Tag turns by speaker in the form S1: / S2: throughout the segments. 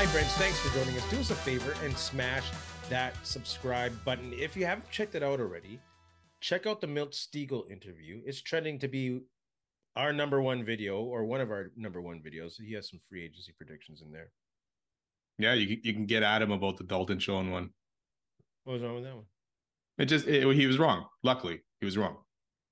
S1: friends, thanks for joining us. Do us a favor and smash that subscribe button. If you haven't checked it out already, check out the Milt Stiegel interview. It's trending to be our number one video, or one of our number one videos. He has some free agency predictions in there.
S2: Yeah, you can get at him about the Dalton Schoen one.
S1: What was wrong with that one?
S2: He was wrong. Luckily, he was wrong.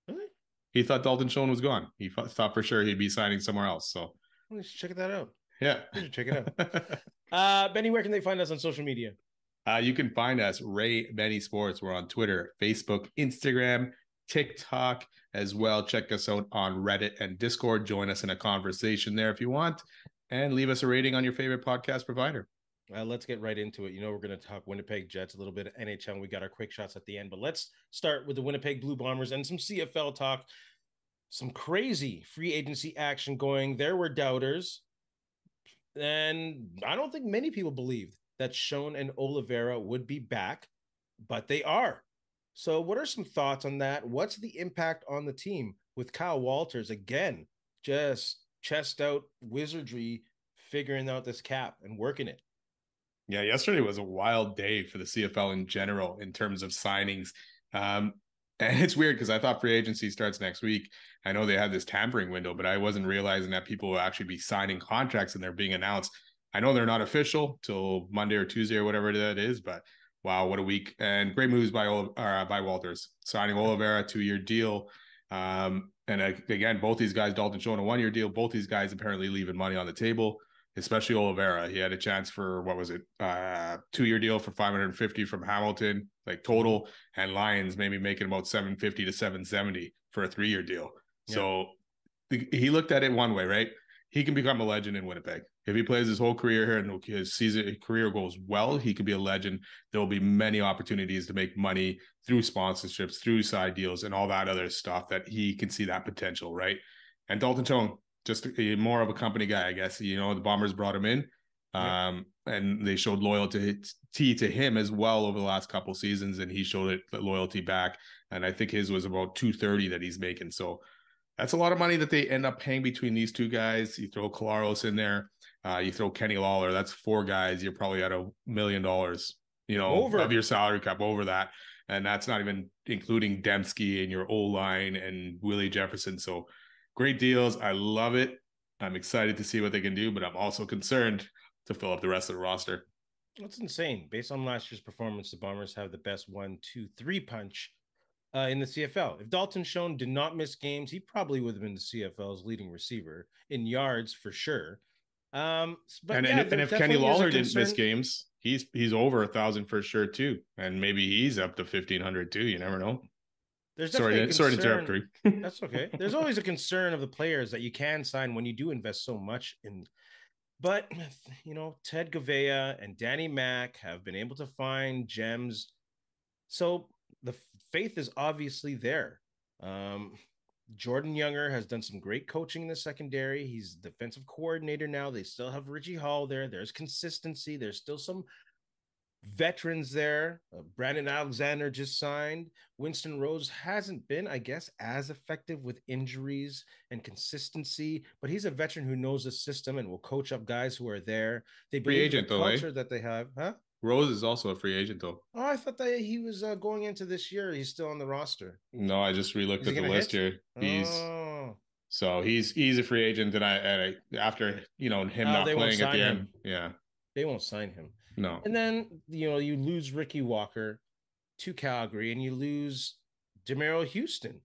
S1: Really?
S2: He thought Dalton Schoen was gone. He thought for sure he'd be signing somewhere else. So
S1: Let's check that out.
S2: yeah,
S1: We should check it out. Benny, where can they find us on social media?
S2: You can find us Ray Benny Sports. We're on Twitter, Facebook, Instagram, TikTok as well. Check us out on Reddit and Discord. Join us in a conversation there if you want, and leave us a rating on your favorite podcast provider.
S1: Let's get right into it. You know, we're going to talk Winnipeg Jets, a little bit of NHL, and we got our quick shots at the end. But let's start with the Winnipeg Blue Bombers and some CFL talk. Some crazy free agency action going. There were doubters. And I don't think many people believed that Schoen and Oliveira would be back, but they are. So what are some thoughts on that? What's the impact on the team with Kyle Walters, again, just chest out wizardry, figuring out this cap and working it?
S2: Yeah, yesterday was a wild day for the CFL in general in terms of signings. And it's weird because I thought free agency starts next week. I know they had this tampering window, but I wasn't realizing that people will actually be signing contracts and they're being announced. I know they're not official till Monday or Tuesday or whatever that is, but wow, what a week. And great moves by Walters. Signing Oliveira, 2-year deal. And again, both these guys, Dalton Schoen, a 1-year deal. Both these guys apparently leaving money on the table. Especially Oliveira. He had a chance for, what was it, 2-year deal for $550 from Hamilton, like total, and Lions maybe making about $750 to $770 for a 3-year deal. Yeah. So he looked at it one way, right? He can become a legend in Winnipeg. If he plays his whole career here and his career goes well, he could be a legend. There will be many opportunities to make money through sponsorships, through side deals, and all that other stuff that he can see that potential, right? And Dalton Schoen, just more of a company guy, I guess. You know, the Bombers brought him in, and they showed loyalty to him as well over the last couple seasons, and he showed it loyalty back. And I think his was about $230 that he's making. So that's a lot of money that they end up paying between these two guys. You throw Kolaros in there, you throw Kenny Lawler. That's 4 guys. You're probably at $1 million, you know, of your salary cap over that. And that's not even including Dembski and your O-line and Willie Jefferson. So great deals. I love it. I'm excited to see what they can do, but I'm also concerned to fill up the rest of the roster.
S1: That's insane. Based on last year's performance, the Bombers have the best 1, 2, 3 punch in the CFL. If Dalton Schoen did not miss games, he probably would have been the CFL's leading receiver in yards for sure.
S2: But if Kenny Lawler didn't miss games, he's over 1,000 for sure too, and maybe he's up to 1,500 too. You never know.
S1: There's
S2: sorry to interrupt.
S1: That's okay. There's always a concern of the players that you can sign when you do invest so much in. But, you know, Ted Gavea and Danny Mack have been able to find gems. So the faith is obviously there. Jordan Younger has done some great coaching in the secondary. He's defensive coordinator now. They still have Richie Hall there. There's consistency. There's still some veterans there. Brandon Alexander just signed. Winston Rose hasn't been, I guess, as effective with injuries and consistency, but he's a veteran who knows the system and will coach up guys who are there. They
S2: free agent,
S1: the culture that they have, huh?
S2: Rose is also a free agent, though.
S1: Oh, I thought that he was going into this year. He's still on the roster.
S2: No, I just relooked at the list here. So he's a free agent, and I after him not playing at the end, yeah,
S1: they won't sign him.
S2: No.
S1: And then, you lose Ricky Walker to Calgary and you lose Demerio Houston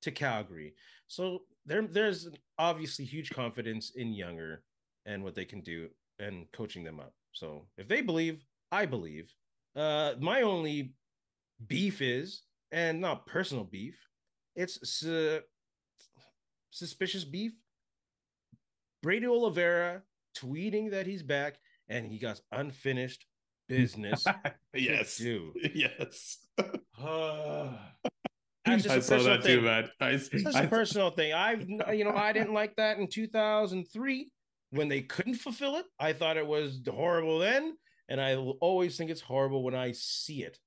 S1: to Calgary. So there's obviously huge confidence in Younger and what they can do and coaching them up. So if they believe, I believe. My only beef is, and not personal beef, it's suspicious beef. Brady Oliveira tweeting that he's back and he got unfinished business.
S2: Yes.
S1: Yes.
S2: I saw that too, man.
S1: It's a personal thing. I didn't like that in 2003 when they couldn't fulfill it. I thought it was horrible then, and I will always think it's horrible when I see it.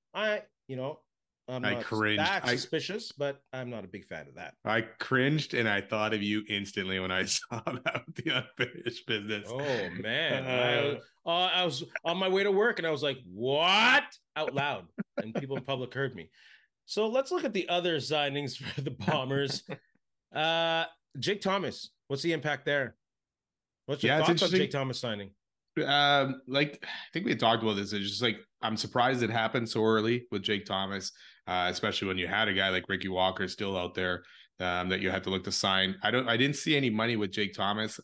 S1: I'm
S2: I
S1: not
S2: cringed.
S1: that suspicious, but I'm not a big fan of that.
S2: I cringed and I thought of you instantly when I saw that with the unfinished business.
S1: Oh man, I was on my way to work and I was like, "What?" out loud, and people in public heard me. So let's look at the other signings for the Bombers. Jake Thomas, what's the impact there? What's your
S2: Yeah, it's
S1: thoughts on
S2: interesting.
S1: Jake Thomas signing?
S2: Like I think we had talked about this. It's just like I'm surprised it happened so early with Jake Thomas, especially when you had a guy like Ricky Walker still out there that you had to look to sign. I didn't see any money with Jake Thomas.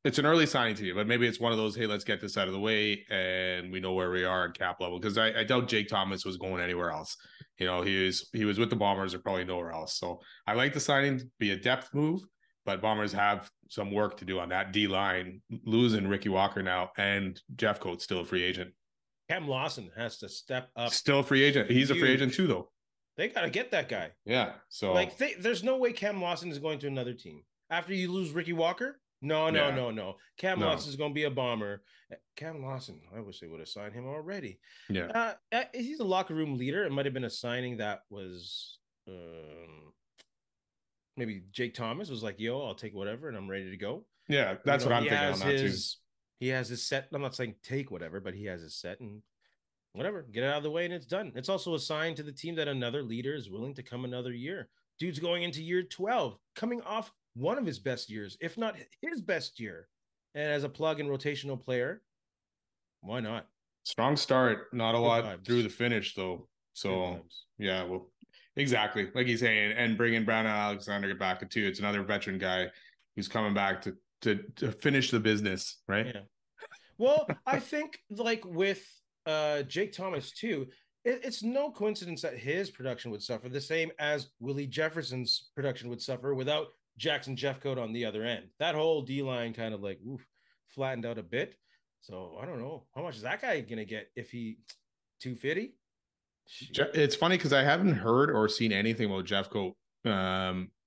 S2: It's an early signing to you, but maybe it's one of those, hey, let's get this out of the way and we know where we are at cap level. Because I doubt Jake Thomas was going anywhere else. He was with the Bombers or probably nowhere else. So I like the signing to be a depth move, but Bombers have some work to do on that D line, losing Ricky Walker now, and Jeff Coates still a free agent.
S1: Cam Lawson has to step up.
S2: Still a free agent. He's a free agent too, though.
S1: They got to get that guy.
S2: Yeah. So
S1: like, there's no way Cam Lawson is going to another team after you lose Ricky Walker. No. Cam Lawson is going to be a Bomber. Cam Lawson, I wish they would have signed him already.
S2: Yeah.
S1: He's a locker room leader. It might have been a signing that was maybe Jake Thomas was like, yo, I'll take whatever and I'm ready to go.
S2: Yeah, that's what I'm thinking on that too.
S1: He has his set. I'm not saying take whatever, but he has his set and whatever. Get it out of the way and it's done. It's also a sign to the team that another leader is willing to come another year. Dude's going into year 12, coming off one of his best years, if not his best year. And as a plug and rotational player, why not?
S2: Strong start, not a lot
S1: vibes.
S2: Through the finish though. So yeah, well, exactly like he's saying, and bringing Brandon Alexander back too. It's another veteran guy who's coming back to finish the business, right?
S1: Yeah. Well, I think like with Jake Thomas too, it's no coincidence that his production would suffer the same as Willie Jefferson's production would suffer without Jackson Jeffcoat on the other end. That whole D line kind of like flattened out a bit. So I don't know how much is that guy gonna get if he 250.
S2: It's funny because I haven't heard or seen anything about Jeffcoat.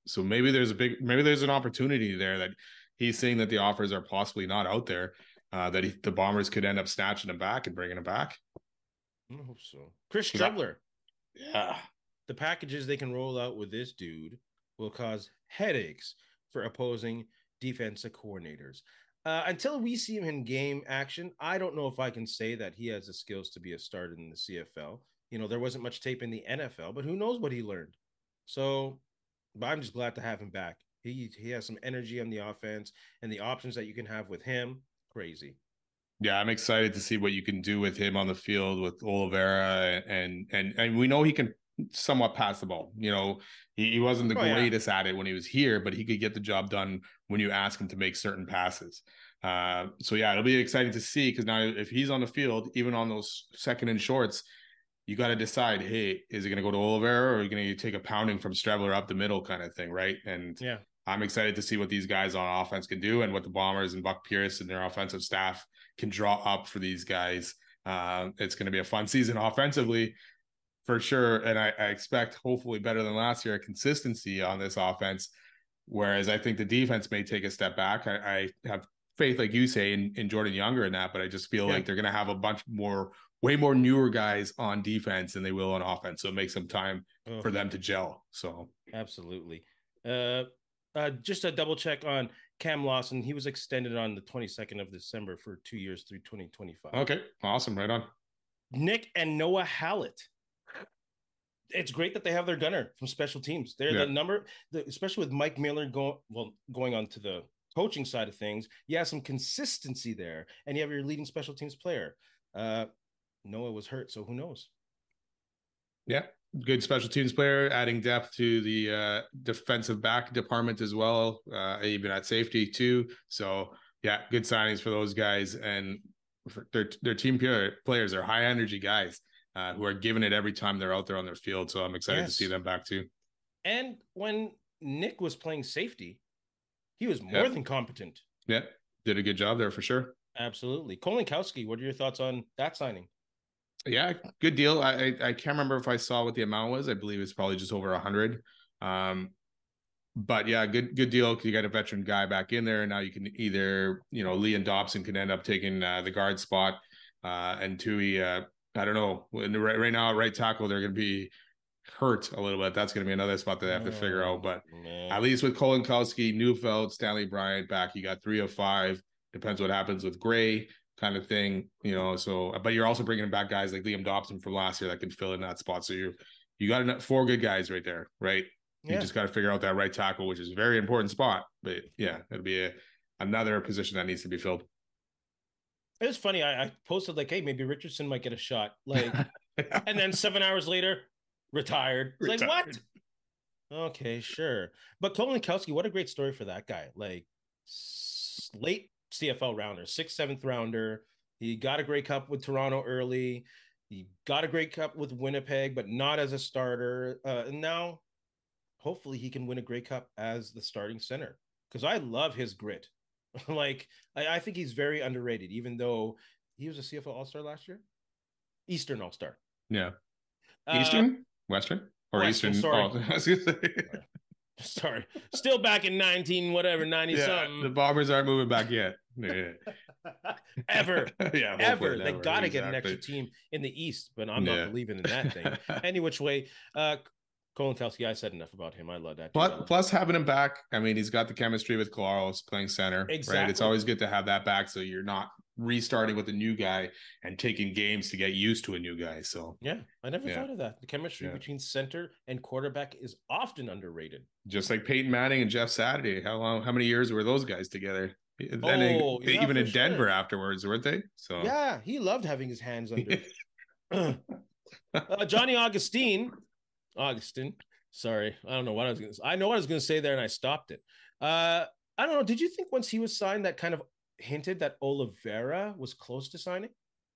S2: So maybe there's an opportunity there that he's saying that the offers are possibly not out there. That the Bombers could end up snatching him back and bringing him back.
S1: I hope so. Chris Streveler. Yeah. The packages they can roll out with this dude will cause headaches for opposing defensive coordinators. Until we see him in game action, I don't know if I can say that he has the skills to be a starter in the CFL. There wasn't much tape in the NFL, but who knows what he learned. So, but I'm just glad to have him back. He has some energy on the offense and the options that you can have with him. Crazy.
S2: Yeah, I'm excited to see what you can do with him on the field with Oliveira, and we know he can somewhat pass the ball. He wasn't the greatest at it when he was here, but he could get the job done when you ask him to make certain passes. So yeah, it'll be exciting to see because now if he's on the field, even on those second and shorts, you got to decide, hey, is it going to go to Oliveira or are you going to take a pounding from Streveler up the middle kind of thing, right? And yeah, I'm excited to see what these guys on offense can do and what the Bombers and Buck Pierce and their offensive staff can draw up for these guys. It's going to be a fun season offensively for sure. And I expect hopefully better than last year, a consistency on this offense. Whereas I think the defense may take a step back. I have faith, like you say, in Jordan Younger in that, but I just feel like they're going to have a bunch more, way more newer guys on defense than they will on offense. So it makes some time for them to gel. So
S1: absolutely. Just a double check on Cam Lawson. He was extended on the 22nd of December for 2 years through 2025.
S2: Okay. Awesome. Right on.
S1: Nick and Noah Hallett. It's great that they have their gunner from special teams. They're the number, especially with Mike Miller going on to the coaching side of things. You have some consistency there, and you have your leading special teams player. Noah was hurt, so who knows?
S2: Yeah, good special teams player, adding depth to the defensive back department as well, even at safety too. So yeah, good signings for those guys, and for their team players are high energy guys. Who are giving it every time they're out there on their field. So I'm excited to see them back too.
S1: And when Nick was playing safety, he was more than competent.
S2: Yeah, did a good job there for sure.
S1: Absolutely. Kolinkowski, what are your thoughts on that signing?
S2: Yeah, good deal. I can't remember if I saw what the amount was. I believe it's probably just over 100. But yeah, good deal. You got a veteran guy back in there. And now you can either, Leon Dobson can end up taking the guard spot and Tui I don't know. Right now, at right tackle, they're going to be hurt a little bit. That's going to be another spot that they have to figure out. But at least with Kolinkowski, Neufeld, Stanley Bryant back, you got 3 of 5. Depends what happens with Gray, kind of thing, So, but you're also bringing back guys like Liam Dobson from last year that can fill in that spot. So you got 4 good guys right there, right? You just got to figure out that right tackle, which is a very important spot. But yeah, it'll be another position that needs to be filled.
S1: It was funny. I posted like, "Hey, maybe Richardson might get a shot." Like, and then 7 hours later, retired. It's like, what? Okay, sure. But Kolinkowski, what a great story for that guy. Like, late CFL rounder, 6th, 7th rounder. He got a Grey Cup with Toronto early. He got a Grey Cup with Winnipeg, but not as a starter. And now, hopefully, he can win a Grey Cup as the starting center. Because I love his grit. Like, I think he's very underrated, even though he was a CFL All-Star last year. Eastern All-Star.
S2: Yeah. Eastern? Western? Or
S1: Western,
S2: Eastern?
S1: sorry.
S2: Oh, I was gonna say.
S1: Sorry. Still back in 90 something.
S2: The Bombers aren't moving back yet. Yeah.
S1: Ever.
S2: Yeah.
S1: Ever. They got to get an extra team in the East, but I'm not believing in that thing. Any which way, Kolinkowski, I said enough about him. I love that.
S2: Plus having him back, I mean, he's got the chemistry with Claros playing center. Exactly. Right? It's always good to have that back so you're not restarting with a new guy and taking games to get used to a new guy. So
S1: yeah, I never thought of that. The chemistry between center and quarterback is often underrated.
S2: Just like Peyton Manning and Jeff Saturday. How many years were those guys together? Then even in Denver afterwards, weren't they? So
S1: yeah, he loved having his hands under. Johnny Augustine. Sorry, I don't know what I was going to say. I know what I was going to say there, and I stopped it. I don't know. Did you think once he was signed, that kind of hinted that Oliveira was close to signing?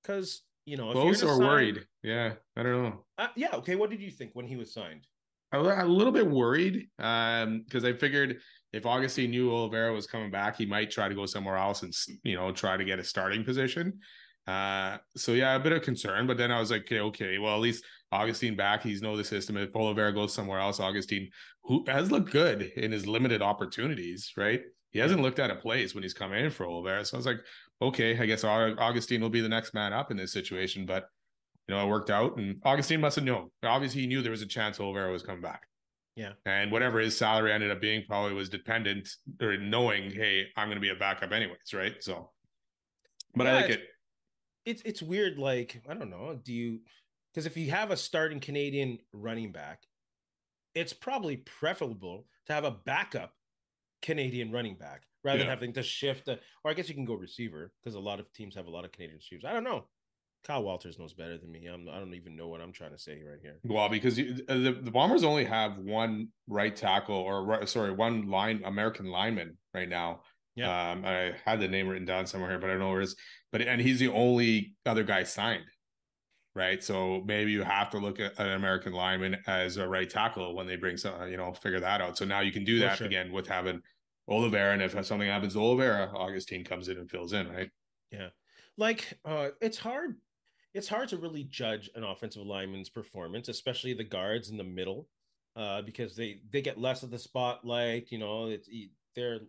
S1: Because
S2: close or worried? Yeah, I don't know.
S1: Yeah, okay. What did you think when he was signed?
S2: A little bit worried, because I figured if Augustine knew Oliveira was coming back, he might try to go somewhere else and try to get a starting position. So yeah, a bit of concern, but then I was like, okay, well, at least Augustine back, he's know the system. If Oliveira goes somewhere else, Augustine, who has looked good in his limited opportunities, right? He hasn't looked at a place when he's come in for Oliveira. So I was like, okay, I guess Augustine will be the next man up in this situation, but it worked out, and Augustine must have known. Obviously, he knew there was a chance Oliveira was coming back.
S1: Yeah.
S2: And whatever his salary ended up being probably was dependent or knowing, hey, I'm going to be a backup anyways, right? So, but I like it.
S1: It's weird. Like, I don't know. Because if you have a starting Canadian running back, it's probably preferable to have a backup Canadian running back rather than having to shift. Or I guess you can go receiver because a lot of teams have a lot of Canadian receivers. I don't know. Kyle Walters knows better than me. I don't even know what I'm trying to say right here.
S2: Well, because the Bombers only have one right tackle one American lineman right now. Yeah. I had the name written down somewhere here, but I don't know where it is. And he's the only other guy signed, right? So maybe you have to look at an American lineman as a right tackle when they bring some, figure that out. So now you can do that again with having Oliveira, and if something happens to Oliveira, Augustine comes in and fills in, right?
S1: Yeah, like it's hard. It's hard to really judge an offensive lineman's performance, especially the guards in the middle, because they get less of the spotlight. Their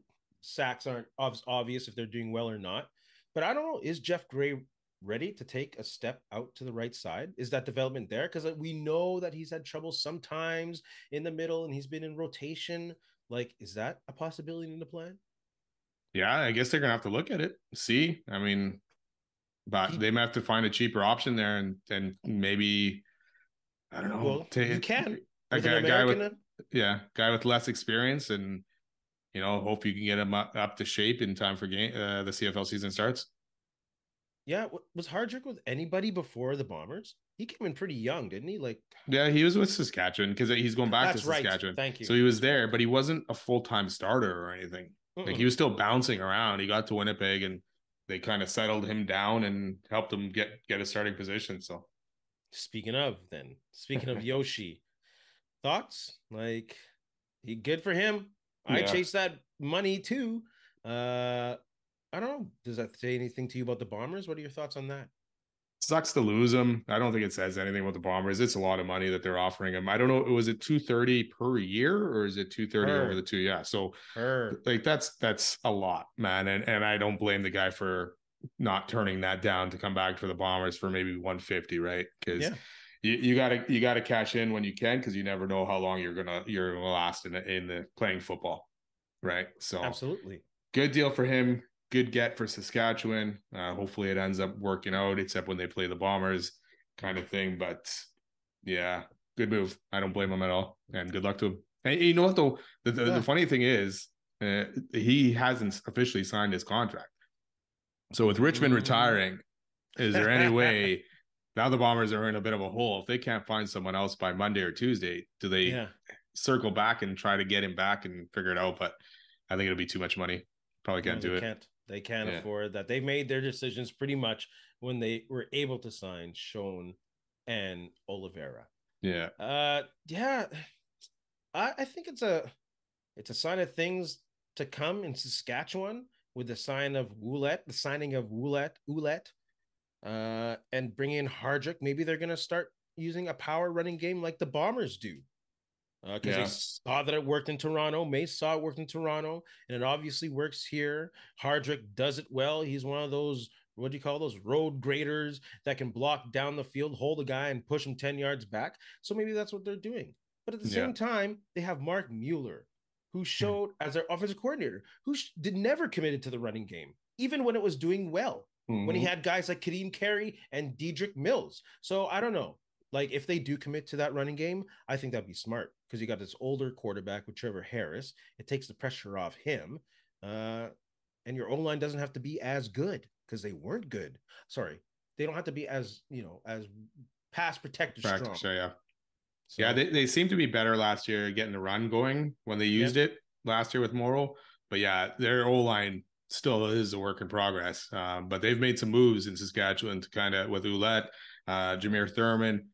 S1: sacks aren't obvious if they're doing well or not. But I don't know. Is Jeff Gray ready to take a step out to the right side? Is that development there? Because we know that he's had trouble sometimes in the middle and he's been in rotation. Like, is that a possibility in the plan?
S2: Yeah, I guess they're going to have to look at it. See, I mean, but they might have to find a cheaper option there and maybe, I don't know.
S1: Well, you can.
S2: A guy with less experience and, hope you can get him up to shape in time for the CFL season starts.
S1: Yeah. Was Hardrick with anybody before the Bombers? He came in pretty young, didn't he?
S2: Yeah, he was with Saskatchewan because he's going back to Saskatchewan.
S1: Right. Thank you.
S2: So he was there, but he wasn't a full-time starter or anything. Like, he was still bouncing around. He got to Winnipeg and they kind of settled him down and helped him get a starting position. So
S1: speaking of Yoshi, thoughts? Like, he good for him. I chase that money too. I don't know. Does that say anything to you about the Bombers? What are your thoughts on that?
S2: Sucks to lose him. I don't think it says anything about the Bombers. It's a lot of money that they're offering him. I don't know. Was it $230 per year or is it $230 over the 2? Yeah. So like that's a lot, man. And I don't blame the guy for not turning that down to come back for the Bombers for maybe 150, right? Because
S1: Yeah,
S2: you gotta cash in when you can, because you never know how long you're gonna last in the playing football, right? So
S1: absolutely.
S2: good deal for him. Good get for Saskatchewan. Hopefully it ends up working out, except when they play the Bombers, kind of thing. But yeah, good move. I don't blame him at all, and good luck to him. And you know what though? The
S1: Yeah.
S2: funny thing is, he hasn't officially signed his contract. So with Richmond
S1: Mm.
S2: retiring, is there any way now the Bombers are in a bit of a hole? If they can't find someone else by Monday or Tuesday, do they
S1: Yeah.
S2: circle back and try to get him back and figure it out? But I think it'll be too much money. Probably
S1: No,
S2: can't
S1: they
S2: do it.
S1: can't. They can't
S2: Yeah.
S1: afford that. They made their decisions pretty much when they were able to sign Schoen and Oliveira.
S2: Yeah.
S1: Yeah, I think it's a sign of things to come in Saskatchewan with the sign of Ouellette, the signing of Ouellette, and bring in Hardrick. Maybe they're gonna start using a power running game like the Bombers do. Because they
S2: Yeah.
S1: saw that it worked in Toronto. Mace saw it worked in Toronto, and it obviously works here. Hardrick does it well. He's one of those, what do you call those, road graders that can block down the field, hold a guy, and push him 10 yards back. So maybe that's what they're doing. But at the
S2: Yeah.
S1: same time, they have Mark Mueller, who showed as their offensive coordinator, who did never committed to the running game, even when it was doing well. When he
S2: Mm-hmm.
S1: had guys like Kadeem Carey and Dedrick Mills. So I don't know. Like if they do commit to that running game, I think that'd be smart because you got this older quarterback with Trevor Harris. It takes the pressure off him, and your O line doesn't have to be as good because they weren't good. Sorry, they don't have to be as as pass protector strong.
S2: Practice. Yeah. Yeah.
S1: So
S2: They seem to be better last year getting the run going when they
S1: yeah,
S2: used it last year with Morrow. But yeah, their O line still is a work in progress. But they've made some moves in Saskatchewan to kind of with Ouellette, Jameer Thurman,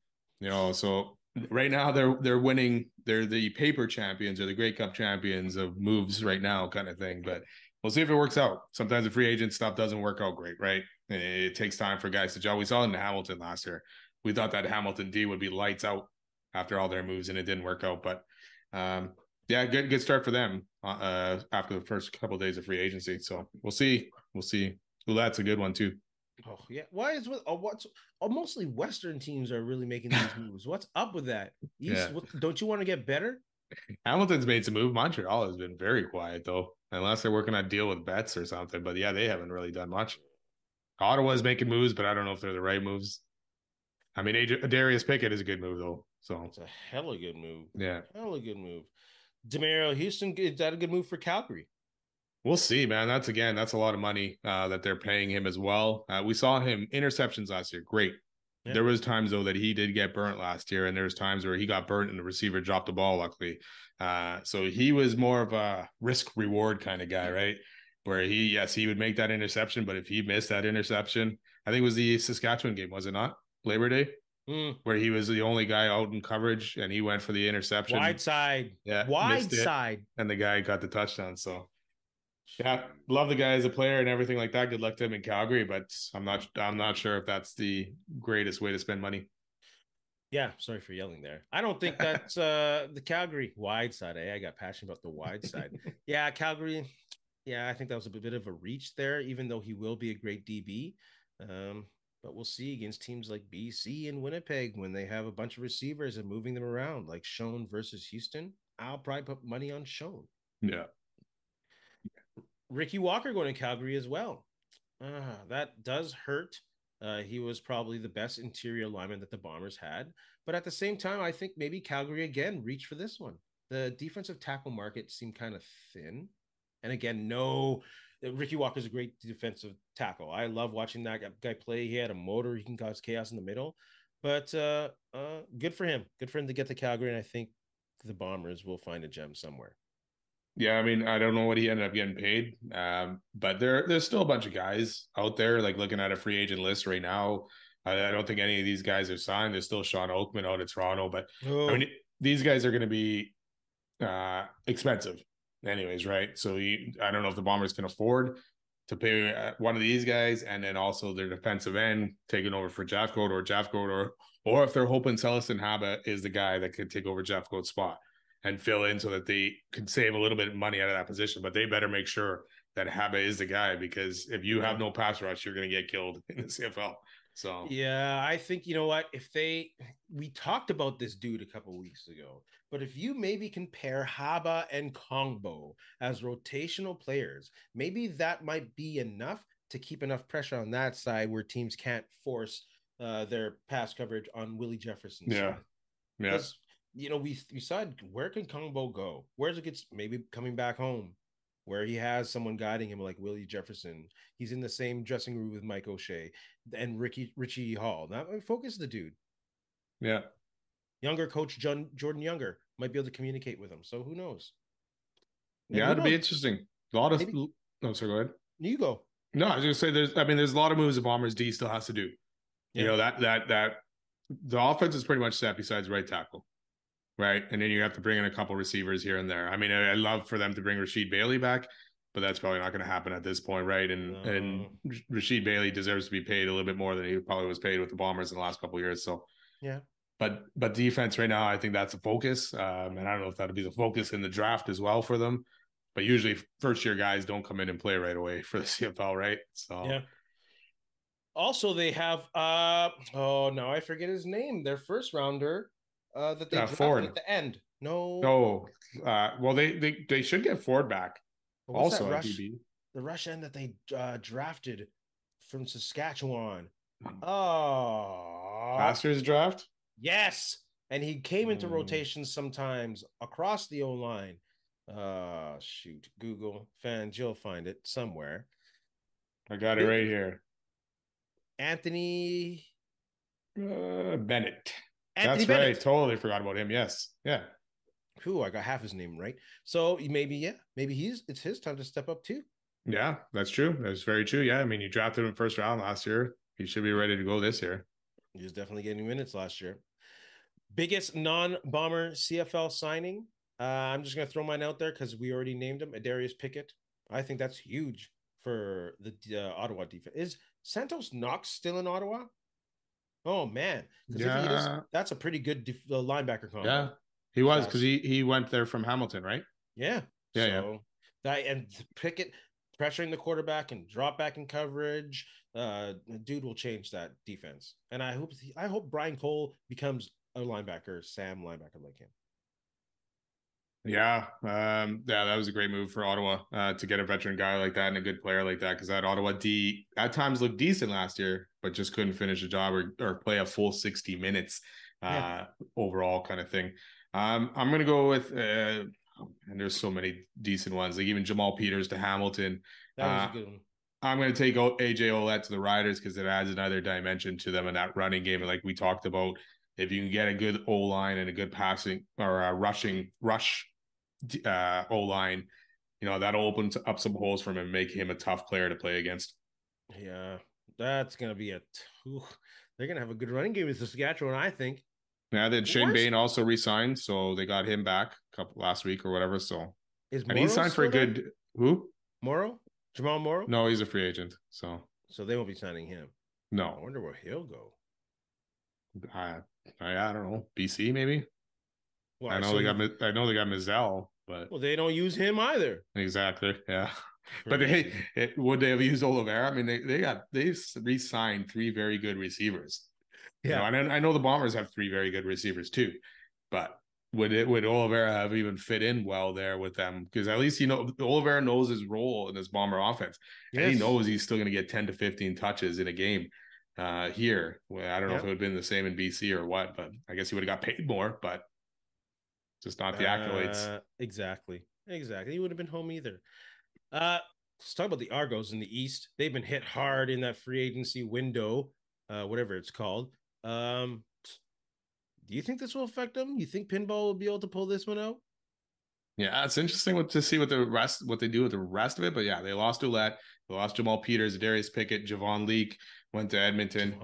S2: so right now they're winning. They're the paper champions or the Grey Cup champions of moves right now, kind of thing. But we'll see if it works out. Sometimes the free agent stuff doesn't work out great, right? It takes time for guys to gel. We saw it in Hamilton last year. We thought that Hamilton D would be lights out after all their moves, and it didn't work out. But yeah, good start for them after the first couple of days of free agency. So we'll see. Well, that's a good one too.
S1: oh yeah. Why is what's mostly Western teams are really making these moves? What's up with that?
S2: Yeah,
S1: East, don't you want to get better?
S2: Hamilton's made some move. Montreal has been very quiet though, unless they're working on a deal with bets or something. But yeah, they haven't really done much. Ottawa's making moves, but I don't know if they're the right moves. I mean, Darius Pickett is a good move though. So
S1: It's a hella good move.
S2: yeah,
S1: Hella good move. Demerio Houston, is that a good move for Calgary?
S2: we'll see, man. That's a lot of money that they're paying him as well. We saw him interceptions last year. Great.
S1: Yeah.
S2: There was times though that he did get burnt last year, and there was times where he got burnt and the receiver dropped the ball. Luckily, so he was more of a risk reward kind of guy, right? Where he would make that interception, but if he missed that interception, I think it was the Saskatchewan game, was it not? Labor Day, where he was the only guy out in coverage and he went for the interception.
S1: Wide side.
S2: Yeah,
S1: Wide
S2: missed it,
S1: side.
S2: and the guy got the touchdown. So yeah, love the guy as a player and everything like that. Good luck to him in Calgary, but I'm not sure if that's the greatest way to spend money.
S1: Yeah, sorry for yelling there. I don't think that's the Calgary wide side. I got passionate about the wide side. Yeah, Calgary. Yeah, I think that was a bit of a reach there, even though he will be a great DB. But we'll see against teams like BC and Winnipeg when they have a bunch of receivers and moving them around, like Schoen versus Houston. I'll probably put money on Schoen.
S2: Yeah.
S1: Ricky Walker going to Calgary as well. That does hurt. He was probably the best interior lineman that the Bombers had. But at the same time, I think maybe Calgary again reached for this one. The defensive tackle market seemed kind of thin. And again, no, Ricky Walker's a great defensive tackle. I love watching that guy play. He had a motor. He can cause chaos in the middle. But good for him. Good for him to get to Calgary. And I think the Bombers will find a gem somewhere.
S2: Yeah, I mean, I don't know what he ended up getting paid, but there's still a bunch of guys out there, like looking at a free agent list right now. I don't think any of these guys are signed. There's still Sean Oakman out of Toronto, but I mean, these guys are going to be expensive anyways, right? So I don't know if the Bombers can afford to pay one of these guys, and then also their defensive end taking over for Jeffcoat, or if they're hoping Celestin Haba is the guy that could take over Jeffcoat's spot and fill in so that they could save a little bit of money out of that position. But they better make sure that Haba is the guy, because if you have no pass rush, you're going to get killed in the CFL. So
S1: yeah, I think you know what? We talked about this dude a couple weeks ago, but if you maybe compare Haba and Kongbo as rotational players, maybe that might be enough to keep enough pressure on that side where teams can't force their pass coverage on Willie Jefferson's
S2: yeah,
S1: side.
S2: yeah,
S1: Because we said where can Kongbo go? Where's it gets maybe coming back home? Where he has someone guiding him like Willie Jefferson. He's in the same dressing room with Mike O'Shea and Richie Hall. Now focus the dude.
S2: yeah.
S1: Younger coach Jordan Younger might be able to communicate with him. So who knows? And
S2: Yeah,
S1: who
S2: it'll be
S1: knows?
S2: interesting. A lot of
S1: Maybe
S2: no, sorry, go ahead.
S1: you go.
S2: No, I was gonna say there's a lot of moves the Bombers D still has to do. You
S1: Yeah.
S2: know, that the offense is pretty much set besides right tackle. Right. And then you have to bring in a couple receivers here and there. I mean, I love for them to bring Rashid Bailey back, but that's probably not going to happen at this point, right? And
S1: No.
S2: Rashid Bailey deserves to be paid a little bit more than he probably was paid with the Bombers in the last couple of years. So
S1: Yeah.
S2: but defense right now, I think that's a focus. And I don't know if that'll be the focus in the draft as well for them. But usually first year guys don't come in and play right away for the CFL, right? So
S1: Yeah. Also, they have now I forget his name. Their first rounder that they drafted
S2: Ford.
S1: at the end. No,
S2: Oh, well, they should get Ford back
S1: what's that
S2: also at
S1: rush?
S2: DB.
S1: The rush end that they drafted from Saskatchewan. Oh,
S2: Last year's draft.
S1: yes. And he came into rotation sometimes across the O line. Shoot, Google fans, you'll find it somewhere.
S2: I got it right here.
S1: Anthony
S2: Bennett.
S1: Anthony
S2: That's
S1: Bennett.
S2: right. Totally forgot about him. Yes. Yeah.
S1: Who I got half his name right. So maybe it's his time to step up too.
S2: Yeah, that's true. That's very true. Yeah. I mean, you drafted him first round last year. He should be ready to go this year.
S1: He was definitely getting minutes last year. Biggest non-bomber CFL signing. I'm just gonna throw mine out there because we already named him, Adarius Pickett. I think that's huge for the Ottawa defense. Is Santos Knox still in Ottawa? Oh man, because if he is, that's a pretty good linebacker combo.
S2: Yeah, he was because he went there from Hamilton, right?
S1: Yeah.
S2: Yeah,
S1: so that and Pickett pressuring the quarterback and drop back in coverage, dude will change that defense. And I hope Brian Cole becomes a linebacker, Sam linebacker like him.
S2: Yeah, that was a great move for Ottawa to get a veteran guy like that and a good player like that, because that Ottawa D at times looked decent last year, but just couldn't finish a job or play a full 60 minutes overall kind of thing. I'm gonna go with and there's so many decent ones, like even Jamal Peters to Hamilton.
S1: That was a good one.
S2: I'm going to take AJ Ouellette to the Riders because it adds another dimension to them in that running game. And like we talked about, if you can get a good O-line and a good passing or a rush O-line, that'll open up some holes for him and make him a tough player to play against.
S1: Yeah, that's going to be they're going to have a good running game with Saskatchewan, I think.
S2: Yeah, then Shane Bain also re-signed, so they got him back last week or whatever. So
S1: and
S2: he signed for a good who?
S1: Jamal Morrow?
S2: No, he's a free agent. So
S1: they won't be signing him.
S2: No.
S1: I wonder where he'll go.
S2: I don't know. BC maybe. Well, I know they got Mizell, but
S1: they don't use him either.
S2: Exactly. Yeah. But would they have used Oliveira? I mean, they re-signed 3 very good receivers. Yeah, and I know the Bombers have 3 very good receivers too, but would Oliveira have even fit in well there with them? Because at least Oliveira knows his role in this Bomber offense, and he knows he's still going to get 10 to 15 touches in a game here. Well, I don't know if it would have been the same in BC or what, but I guess he would have got paid more, but just not the accolades.
S1: Exactly. He would have been home either. Let's talk about the Argos in the East. They've been hit hard in that free agency window, whatever it's called. Do you think this will affect them? You think Pinball will be able to pull this one out?
S2: Yeah, it's interesting to see what they do with the rest of it. But yeah, they lost Ouellette, they lost Jamal Peters, Darius Pickett, Javon Leake went to Edmonton.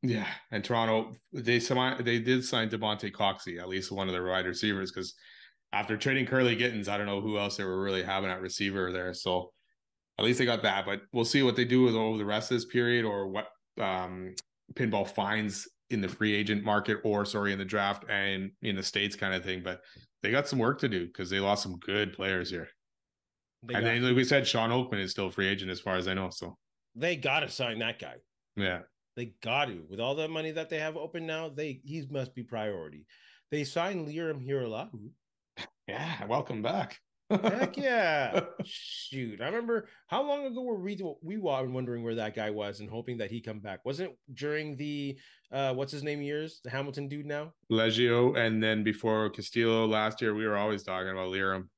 S2: Yeah, and Toronto they did sign Devontae Coxey, at least one of their wide receivers, because after trading Curly Gittins, I don't know who else they were really having at receiver there. So at least they got that. But we'll see what they do over the rest of this period, or what Pinball finds in the free agent market, or in the draft and in the States kind of thing. But they got some work to do because they lost some good players here. And then, like we said, Sean Oakman is still a free agent as far as I know. So
S1: they got to sign that guy.
S2: Yeah.
S1: They got to. With all the money that they have open now, he must be priority. They signed Liram Hiralahu.
S2: Yeah, welcome back.
S1: Heck yeah. Shoot. I remember how long ago were we were wondering where that guy was and hoping that he come back. Wasn't it during the what's his name years? The Hamilton dude now?
S2: Leggio, and then before Castillo last year, we were always talking about Liram.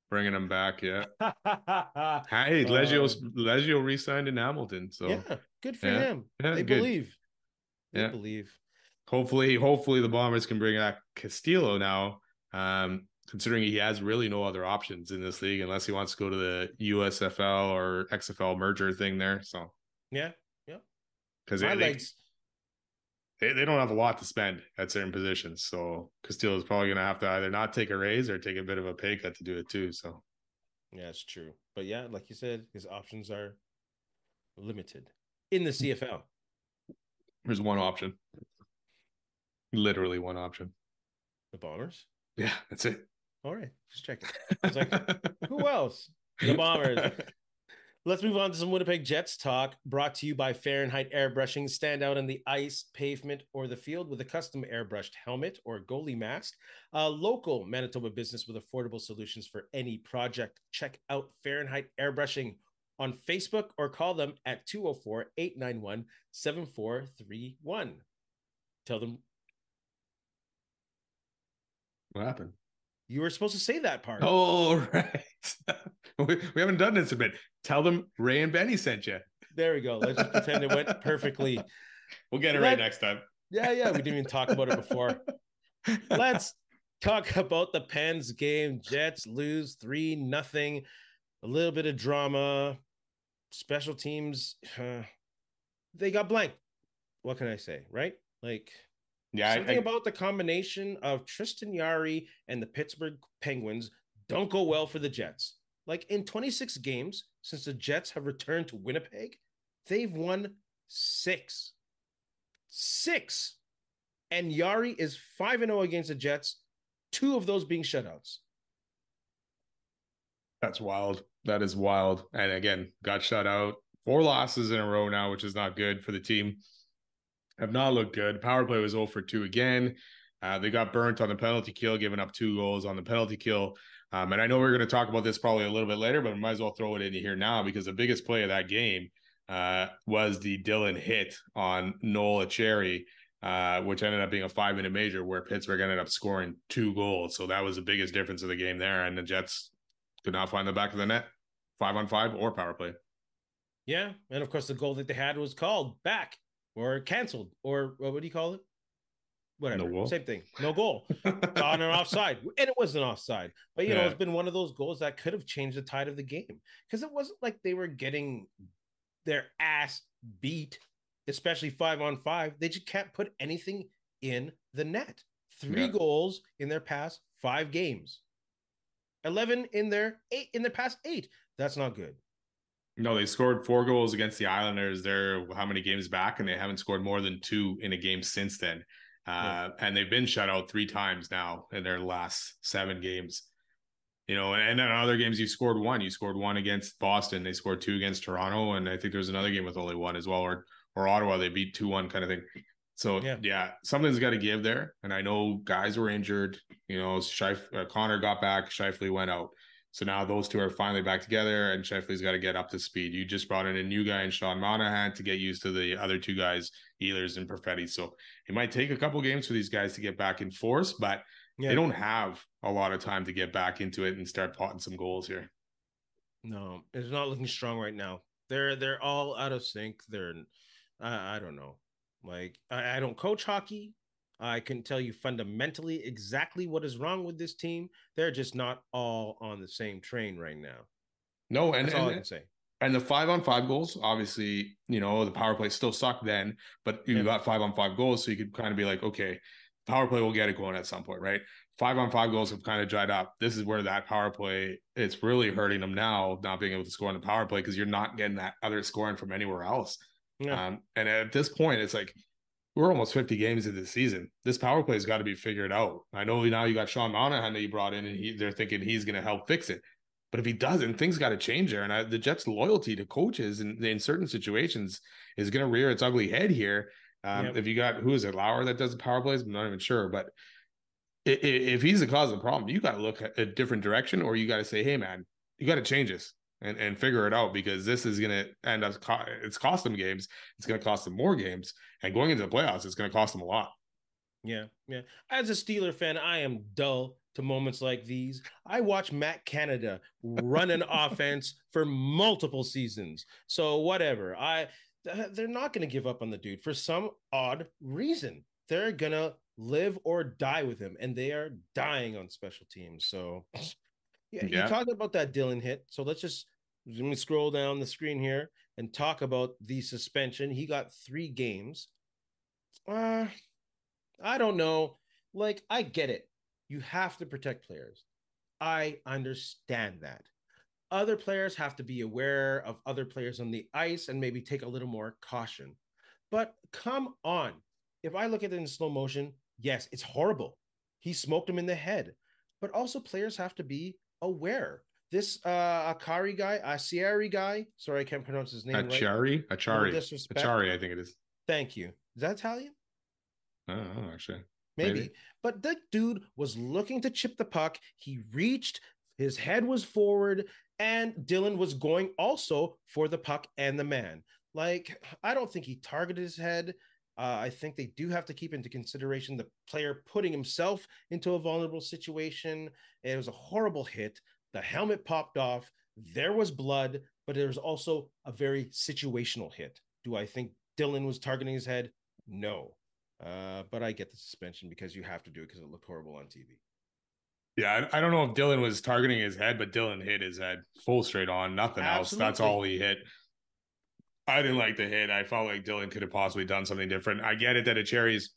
S2: Bringing him back, yeah. Hey, Leggio re-signed in Hamilton, so
S1: yeah, good for him.
S2: Yeah,
S1: they
S2: good.
S1: believe. They believe.
S2: Hopefully, the Bombers can bring back Castillo now. Considering he has really no other options in this league unless he wants to go to the USFL or XFL merger thing there. So
S1: yeah,
S2: because they don't have a lot to spend at certain positions. So Castillo is probably going to have to either not take a raise or take a bit of a pay cut to do it too. So
S1: yeah, it's true. But yeah, like you said, his options are limited in the CFL.
S2: There's one option. Literally one option.
S1: The Bombers?
S2: Yeah, that's it.
S1: All right, just checking. I was like, who else? The Bombers. Let's move on to some Winnipeg Jets talk, brought to you by Fahrenheit Airbrushing. Stand out on the ice, pavement, or the field with a custom airbrushed helmet or goalie mask. A local Manitoba business with affordable solutions for any project. Check out Fahrenheit Airbrushing on Facebook or call them at 204-891-7431. Tell them.
S2: What happened?
S1: You were supposed to say that part.
S2: Oh, right. We haven't done this a bit. Tell them Ray and Benny sent you.
S1: There we go. Let's just pretend it went perfectly.
S2: We'll get it right next time.
S1: Yeah. We didn't even talk about it before. Let's talk about the Pens game. Jets lose 3-0. A little bit of drama. Special teams. They got blanked. What can I say, right? Like... yeah, something about the combination of Tristan Jarry and the Pittsburgh Penguins don't go well for the Jets. Like in 26 games since the Jets have returned to Winnipeg, they've won 6. And Jarry is 5-0 against the Jets, 2 of those being shutouts.
S2: That's wild. That is wild. And again, got shut out. 4 losses in a row now, which is not good for the team. Have not looked good. Power play was 0 for 2 again. They got burnt on the penalty kill, giving up 2 goals on the penalty kill. And I know we're going to talk about this probably a little bit later, but we might as well throw it in here now because the biggest play of that game was the Dillon hit on Noel Cherry, which ended up being a 5-minute major where Pittsburgh ended up scoring 2 goals. So that was the biggest difference of the game there. And the Jets could not find the back of the net, 5-on-5 or power play.
S1: Yeah. And of course, the goal that they had was called back or canceled, or what do you call it? Whatever. No goal. Same thing. No goal. On an offside. And it was an offside. But, you know, it's been one of those goals that could have changed the tide of the game. Because it wasn't like they were getting their ass beat, especially 5-on-5. They just can't put anything in the net. 3 goals in their past 5 games. 11 in their past 8. That's not good.
S2: No, they scored 4 goals against the Islanders. They're how many games back? And they haven't scored more than 2 in a game since then. And they've been shut out 3 times now in their last 7 games. You know, and in other games, you scored 1. You scored 1 against Boston. They scored 2 against Toronto. And I think there's another game with only 1 as well. Or Ottawa, they beat 2-1 kind of thing. So, something's got to give there. And I know guys were injured. You know, Connor got back. Scheifele went out. So now those 2 are finally back together, and Scheifele's got to get up to speed. You just brought in a new guy in Sean Monahan to get used to the other 2 guys, Ehlers and Perfetti. So it might take a couple games for these guys to get back in force, but they don't have a lot of time to get back into it and start potting some goals here.
S1: No, it's not looking strong right now. They're all out of sync. I don't know. Like I don't coach hockey. I can tell you fundamentally exactly what is wrong with this team. They're just not all on the same train right now.
S2: No, and
S1: that's all I can say.
S2: And the 5-on-5 goals, obviously, you know, the power play still sucked then, but you got 5-on-5 goals, so you could kind of be like, okay, power play will get it going at some point, right? 5-on-5 goals have kind of dried up. This is where that power play, it's really hurting them now, not being able to score on the power play because you're not getting that other scoring from anywhere else. Yeah. And at this point, it's like, we're almost 50 games into the season. This power play has got to be figured out. I know now you got Sean Monahan that you brought in, and they're thinking he's going to help fix it. But if he doesn't, things got to change there. And the Jets' loyalty to coaches in certain situations is going to rear its ugly head here. If you got, who is it, Lauer that does the power plays? I'm not even sure. But if he's the cause of the problem, you got to look at a different direction, or you got to say, hey, man, you got to change this and figure it out, because this is going to end up, it's cost them games. It's going to cost them more games. And going into the playoffs, it's going to cost them a lot.
S1: Yeah. As a Steeler fan, I am dull to moments like these. I watch Matt Canada run an offense for multiple seasons. So whatever. They're not going to give up on the dude for some odd reason. They're going to live or die with him, and they are dying on special teams. So you talked about that Dillon hit. So let me scroll down the screen here and talk about the suspension. He got 3 games. I don't know. Like, I get it. You have to protect players. I understand that. Other players have to be aware of other players on the ice and maybe take a little more caution. But come on. If I look at it in slow motion, yes, it's horrible. He smoked him in the head. But also players have to be aware. This Akari guy, sorry, I can't pronounce his name
S2: Achari?
S1: right.
S2: Achari, I think it is.
S1: Thank you. Is that Italian?
S2: I don't know, actually.
S1: Maybe. But that dude was looking to chip the puck. He reached, his head was forward, and Dillon was going also for the puck and the man. Like, I don't think he targeted his head. I think they do have to keep into consideration the player putting himself into a vulnerable situation. It was a horrible hit. The helmet popped off. There was blood, but there was also a very situational hit. Do I think Dillon was targeting his head? No. But I get the suspension because you have to do it because it looked horrible on TV.
S2: Yeah, I don't know if Dillon was targeting his head, but Dillon hit his head full straight on, nothing else. That's all he hit. I didn't like the hit. I felt like Dillon could have possibly done something different. I get it that Achari's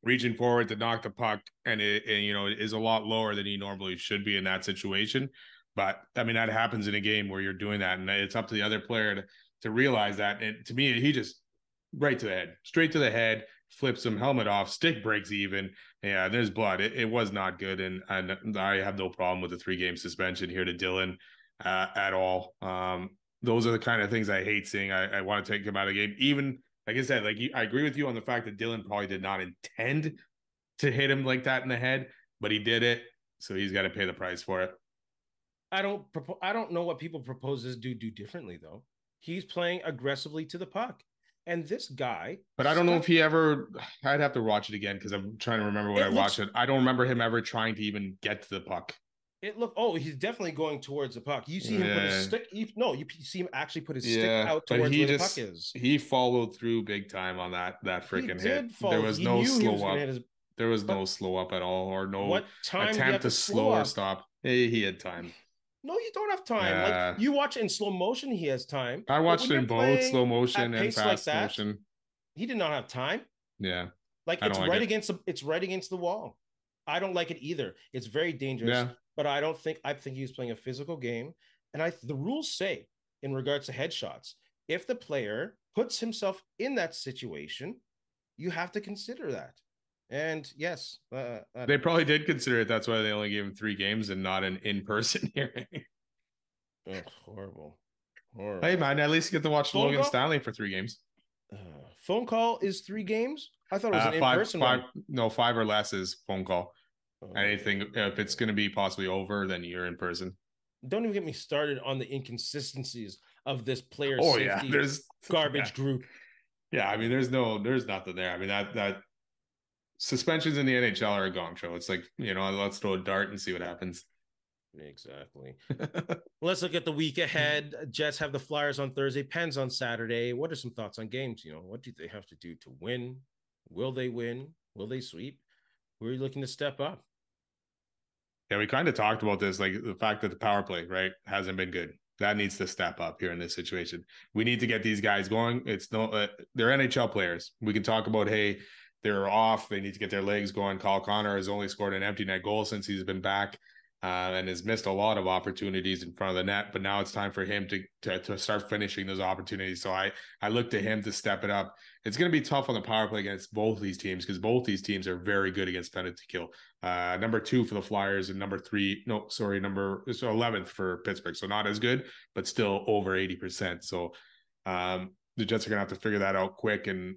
S2: reaching forward to knock the puck, and it is a lot lower than he normally should be in that situation. But I mean, that happens in a game where you're doing that, and it's up to the other player to realize that. And to me, he just right to the head, straight to the head, flips him, helmet off, stick breaks even. Yeah, there's blood. It was not good, and I have no problem with the 3-game suspension here to Dillon at all. Those are the kind of things I hate seeing. I want to take him out of the game. Even, like I said, I agree with you on the fact that Dillon probably did not intend to hit him like that in the head, but he did it, so he's got to pay the price for it.
S1: I don't know what people propose this dude do differently, though. He's playing aggressively to the puck. And this guy...
S2: But I don't know if he ever... I'd have to watch it again because I'm trying to remember when I watched it. I don't remember him ever trying to even get to the puck.
S1: He's definitely going towards the puck. You see him put his stick... you see him actually put his stick out towards where the puck is.
S2: He followed through big time on that freaking hit. There was no slow up. There was no slow up at all, or no attempt to slow or stop. He had time.
S1: No, you don't have time. Like, you watch it in slow motion, he has time.
S2: I watched it in both slow motion and fast motion.
S1: He did not have time.
S2: Yeah.
S1: Like, it's right against the wall. I don't like it either. It's very dangerous.
S2: Yeah.
S1: But I think he was playing a physical game. And the rules say, in regards to headshots, if the player puts himself in that situation, you have to consider that. And yes,
S2: they probably did consider it. That's why they only gave him 3 games and not an in-person hearing.
S1: Horrible.
S2: Hey man, at least you get to watch Logan Stanley for 3 games.
S1: Phone call is 3 games. I thought it was an in-person one.
S2: No, 5 or less is phone call. Anything, if it's going to be possibly over, then you're in person.
S1: Don't even get me started on the inconsistencies of this player
S2: safety
S1: garbage group.
S2: Yeah, I mean, there's nothing there. I mean, that suspensions in the NHL are a gong show. It's like, let's throw a dart and see what happens.
S1: Exactly. Let's look at the week ahead. Jets have the Flyers on Thursday, Pens on Saturday. What are some thoughts on games? What do they have to do to win? Will they win? Will they sweep? Who are you looking to step up?
S2: Yeah, we kind of talked about this, like the fact that the power play, right, hasn't been good. That needs to step up here in this situation. We need to get these guys going. They're NHL players. We can talk about, hey, they're off. They need to get their legs going. Kyle Connor has only scored an empty net goal since he's been back. and has missed a lot of opportunities in front of the net. But now it's time for him to start finishing those opportunities. So I look to him to step it up. It's going to be tough on the power play against both these teams because both these teams are very good against penalty kill. Number 2 for the Flyers and number 11th for Pittsburgh. So not as good, but still over 80%. So the Jets are going to have to figure that out quick. And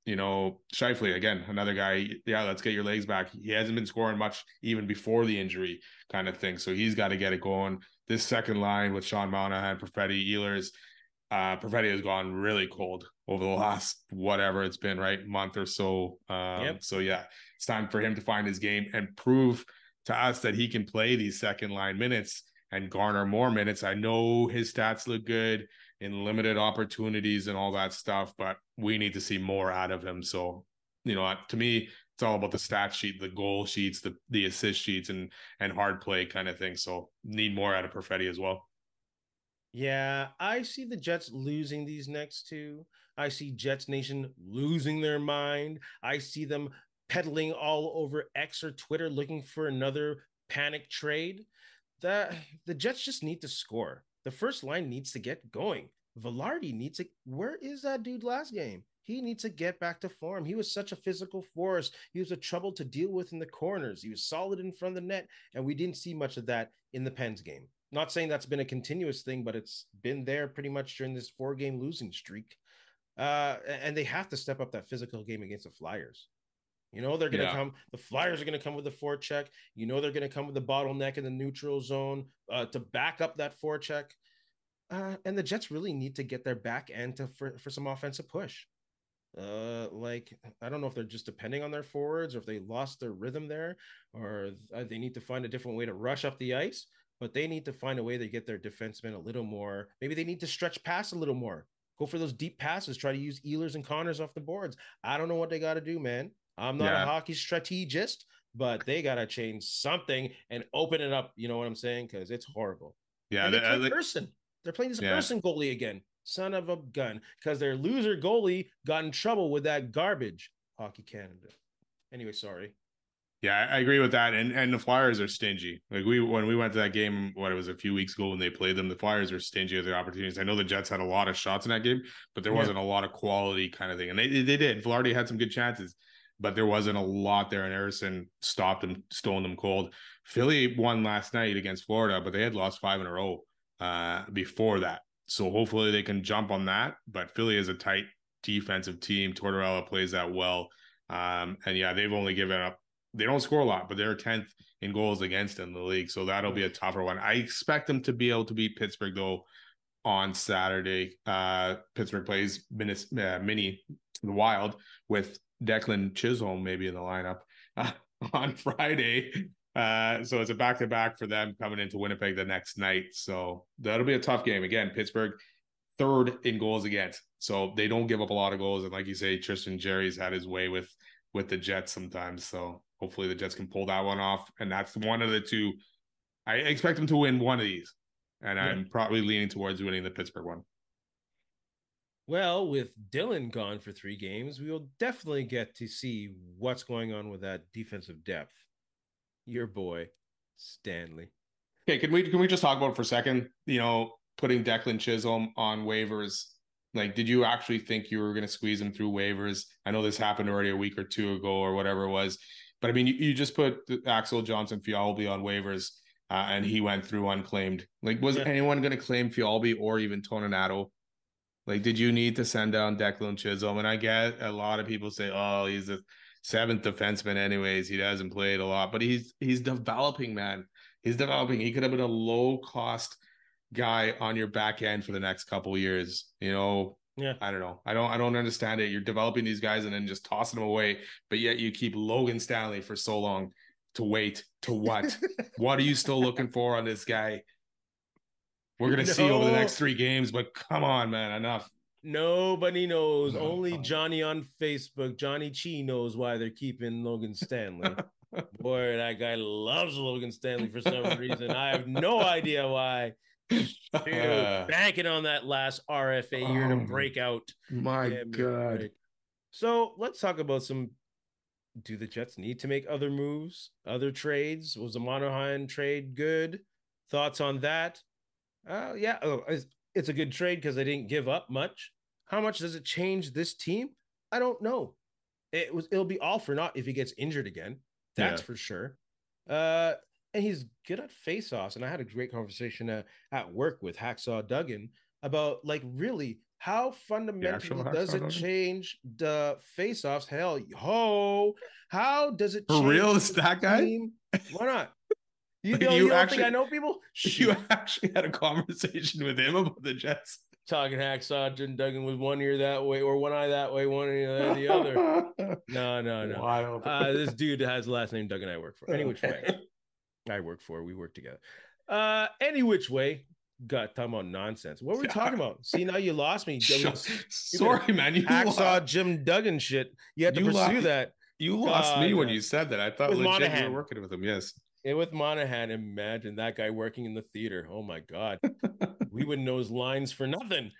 S2: Scheifele, again, another guy, let's get your legs back. He hasn't been scoring much even before the injury kind of thing. So he's got to get it going. This second line with Sean Monahan, Perfetti, Ehlers, Perfetti has gone really cold over the last whatever it's been, right? Month or so. So yeah, it's time for him to find his game and prove to us that he can play these second line minutes and garner more minutes. I know his stats look good in limited opportunities and all that stuff, but we need to see more out of him. So, to me, it's all about the stat sheet, the goal sheets, the assist sheets, and hard play kind of thing. So need more out of Perfetti as well.
S1: Yeah, I see the Jets losing these next two. I see Jets Nation losing their mind. I see them peddling all over X or Twitter looking for another panic trade. The Jets just need to score. The first line needs to get going. Velarde needs to. Where is that dude last game? He needs to get back to form. He was such a physical force. He was a trouble to deal with in the corners. He was solid in front of the net, and we didn't see much of that in the Pens game. Not saying that's been a continuous thing, but it's been there pretty much during this 4-game losing streak. And they have to step up that physical game against the Flyers. They're going to come. The Flyers are going to come with the forecheck. They're going to come with the bottleneck in the neutral zone to back up that forecheck. And the Jets really need to get their back end for some offensive push. I don't know if they're just depending on their forwards or if they lost their rhythm there, or they need to find a different way to rush up the ice. But they need to find a way to get their defensemen a little more. Maybe they need to stretch pass a little more. Go for those deep passes. Try to use Ehlers and Connors off the boards. I don't know what they got to do, man. I'm not a hockey strategist, but they got to change something and open it up. You know what I'm saying? Because it's horrible.
S2: Yeah,
S1: and they play person. They're playing this person goalie again. Son of a gun. Because their loser goalie got in trouble with that garbage. Hockey Canada. Anyway, sorry.
S2: Yeah, I agree with that. And the Flyers are stingy. Like when we went to that game, it was a few weeks ago when they played them, the Flyers are stingy with their opportunities. I know the Jets had a lot of shots in that game, but there wasn't a lot of quality kind of thing. And they did. Velarde had some good chances, but there wasn't a lot there. And Ersson stopped them, stolen them cold. Philly won last night against Florida, but they had lost 5 in a row before that. So hopefully they can jump on that. But Philly is a tight defensive team. Tortorella plays that well. And yeah, they've only given up. They don't score a lot, but they're 10th in goals against in the league. So that'll be a tougher one. I expect them to be able to beat Pittsburgh, though, on Saturday. Pittsburgh plays Mini, the Wild, with Declan Chisholm maybe in the lineup on Friday. So it's a back-to-back for them coming into Winnipeg the next night. So that'll be a tough game. Again, Pittsburgh, 3rd in goals against. So they don't give up a lot of goals. And like you say, Tristan Jarry's had his way with the Jets sometimes. So hopefully the Jets can pull that one off. And that's one of the two. I expect them to win one of these. And I'm probably leaning towards winning the Pittsburgh one.
S1: Well, with Dillon gone for 3 games, we will definitely get to see what's going on with that defensive depth. Your boy, Stanley.
S2: Okay, can we just talk about it for a second? Putting Declan Chisholm on waivers. Like, did you actually think you were going to squeeze him through waivers? I know this happened already a week or 2 ago or whatever it was. But, I mean, you just put Axel Johnson-Fialbi on waivers and he went through unclaimed. Like, was anyone going to claim Fialbi or even Toninato? Like, did you need to send down Declan Chisholm? And I get a lot of people say, oh, he's a 7th defenseman anyways. He hasn't played a lot. But he's developing, man. He's developing. He could have been a low-cost guy on your back end for the next couple of years. I don't know. I don't understand it. You're developing these guys and then just tossing them away, but yet you keep Logan Stanley for so long to wait to what? What are you still looking for on this guy? We're gonna see over the next 3 games, but come on, man, enough.
S1: Nobody knows. Only Johnny on Facebook, Johnny Chi, knows why they're keeping Logan Stanley. Boy, that guy loves Logan Stanley for some reason. I have no idea why. Banking on that last RFA year to break out.
S2: My God.
S1: So let's talk about some Do the Jets need to make other moves, other trades? Was the Monahan trade good? Thoughts on that? Yeah, it's a good trade because they didn't give up much. How much does it change this team? I don't know. It'll be all for naught if he gets injured again. That's
S2: Yeah.
S1: for sure. Uh, and he's good at face-offs. And I had a great conversation at work with Hacksaw Duggan about like really how
S2: The actual
S1: fundamentally does
S2: Hacksaw
S1: it
S2: Duggan?
S1: change the face-offs? Hell, ho! How does it
S2: For
S1: change
S2: real, is
S1: the
S2: that guy?
S1: team? Why not? You
S2: You
S1: don't think I
S2: actually
S1: know people?
S2: you
S1: Shoot.
S2: actually had a conversation with him about the Jets.
S1: Talking hacksaw and Duggan with one ear that way or one eye that way, one ear the other. No, no, no.
S2: Wild.
S1: This dude has the last name Duggan I work for. Any which way. We work together. Any which way. Got talking about nonsense. What were we talking about? See, now you lost me.
S2: Sorry, man.
S1: Hacksaw Jim Duggan shit. You had to
S2: you
S1: pursue
S2: lost
S1: that.
S2: you lost me
S1: God,
S2: when you said that. I thought
S1: with
S2: legit you were
S1: Monahan.
S2: working with him. Yes.
S1: And with Monahan, imagine that guy working in the theater. Oh my God. We wouldn't know his lines for nothing.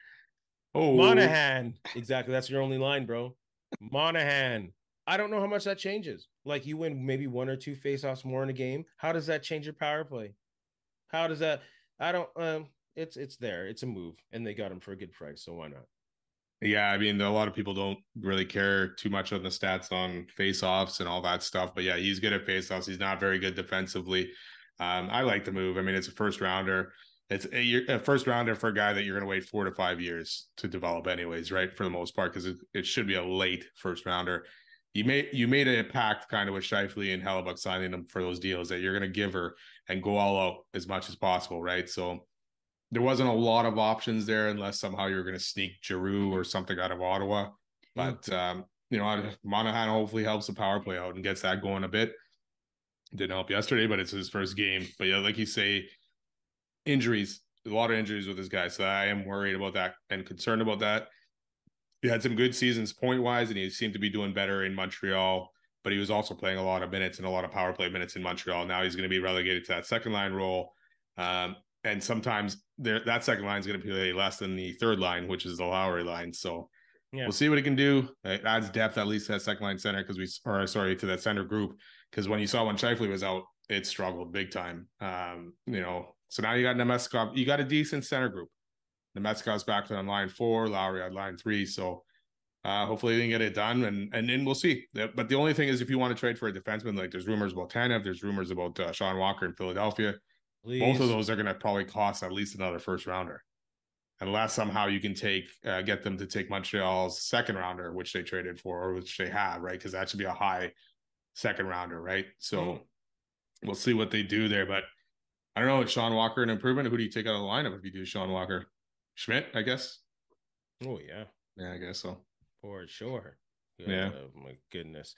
S2: Oh,
S1: Monahan. Exactly. That's your only line, bro. Monahan. I don't know how much that changes. Like you win maybe one or two faceoffs more in a game. How does that change your power play? How does that? I don't. It's there. It's a move, and they got him for a good price. So why not?
S2: yeah. I mean, a lot of people don't really care too much on the stats on face-offs and all that stuff. But yeah, he's good at face-offs. He's not very good defensively. I like the move. I mean, it's a first rounder. It's a first rounder for a guy that you're going to wait 4 to 5 years to develop, anyways, right? For the most part, because it should be a late first rounder. You made a pact kind of with Shifley and Hellebuck signing them for those deals that you're going to give her and go all out as much as possible, right? So there wasn't a lot of options there unless somehow you were going to sneak Giroux or something out of Ottawa.
S1: Mm.
S2: But Monahan hopefully helps the power play out and gets that going a bit. Didn't help yesterday, but it's his first game. But yeah, like you say, injuries, a lot of injuries with this guy. So I am worried about that and concerned about that. He had some good seasons point wise, and he seemed to be doing better in Montreal. But he was also playing a lot of minutes and a lot of power play minutes in Montreal. Now he's going to be relegated to that second line role. And sometimes that second line is going to play less than the third line, which is the Lowry line. So
S1: Yeah.
S2: we'll see what he can do. It adds depth at least to that second line center to that center group. Because when Shifley was out, it struggled big time. So now you got Nemeskov. You got a decent center group. Nemeskov's back on line 4, Lowry on line 3. So hopefully they can get it done, and then we'll see. But the only thing is, if you want to trade for a defenseman, like there's rumors about Tanev, there's rumors about Sean Walker in Philadelphia. Both of
S1: Please.
S2: those are going to probably cost at least another first rounder, unless somehow you can get them to take Montreal's second rounder, which they traded for, or which they have, right? Because that should be a high second rounder, right? So we'll see what they do there. But I don't know, is Sean Walker an improvement? Who do you take out of the lineup if you do Sean Walker? Schmidt, I guess.
S1: Oh yeah,
S2: Yeah, I guess so.
S1: for sure.
S2: Yeah.
S1: My goodness.